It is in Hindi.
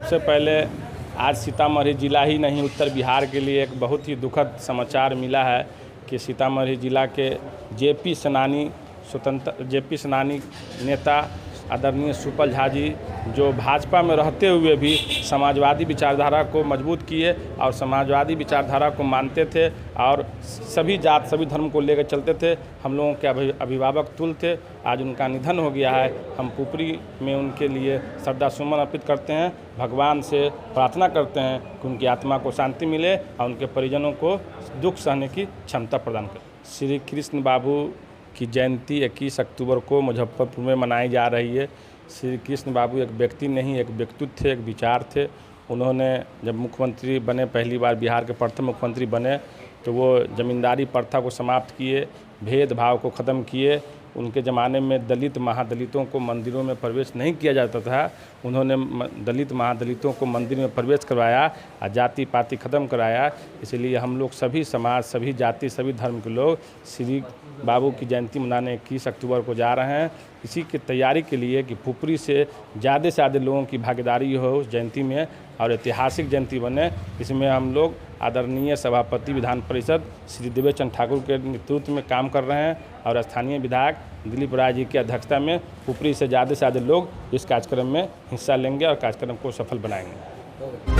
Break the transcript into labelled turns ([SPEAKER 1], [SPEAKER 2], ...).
[SPEAKER 1] सबसे पहले आज सीतामढ़ी जिला ही नहीं उत्तर बिहार के लिए एक बहुत ही दुखद समाचार मिला है कि सीतामढ़ी जिला के जेपी सेनानी नेता आदरणीय सुपल झा जी जो भाजपा में रहते हुए भी समाजवादी विचारधारा को मजबूत किए और समाजवादी विचारधारा को मानते थे और सभी जात सभी धर्म को लेकर चलते थे। हम लोगों के अभिभावक तुल्य थे। आज उनका निधन हो गया है। हम पुपरी में उनके लिए श्रद्धा सुमन अर्पित करते हैं, भगवान से प्रार्थना करते हैं कि उनकी आत्मा को शांति मिले और उनके परिजनों को दुख सहने की क्षमता प्रदान करें। श्री कृष्ण बाबू की जयंती 21 अक्टूबर को मुजफ्फरपुर में मनाई जा रही है। श्री कृष्ण बाबू एक व्यक्ति नहीं, एक व्यक्तित्व थे, एक विचार थे। उन्होंने जब मुख्यमंत्री बने, पहली बार बिहार के प्रथम मुख्यमंत्री बने, तो वो ज़मींदारी प्रथा को समाप्त किए, भेदभाव को ख़त्म किए। उनके ज़माने में दलित महादलितों को मंदिरों में प्रवेश नहीं किया जाता था। उन्होंने दलित महादलितों को मंदिर में प्रवेश करवाया और जाति पाति ख़त्म कराया। इसलिए हम लोग सभी समाज, सभी जाति, सभी धर्म के लोग श्री बाबू की जयंती मनाने 21 अक्टूबर को जा रहे हैं। इसी की तैयारी के लिए कि पुपरी से ज़्यादा लोगों की भागीदारी हो उस जयंती में और ऐतिहासिक जयंती बने। इसमें हम लोग आदरणीय सभापति विधान परिषद श्री देवेचंद ठाकुर के नेतृत्व में काम कर रहे हैं और स्थानीय विधायक दिलीप राय जी की अध्यक्षता में पुपरी से ज़्यादा लोग इस कार्यक्रम में हिस्सा लेंगे और कार्यक्रम को सफल बनाएंगे।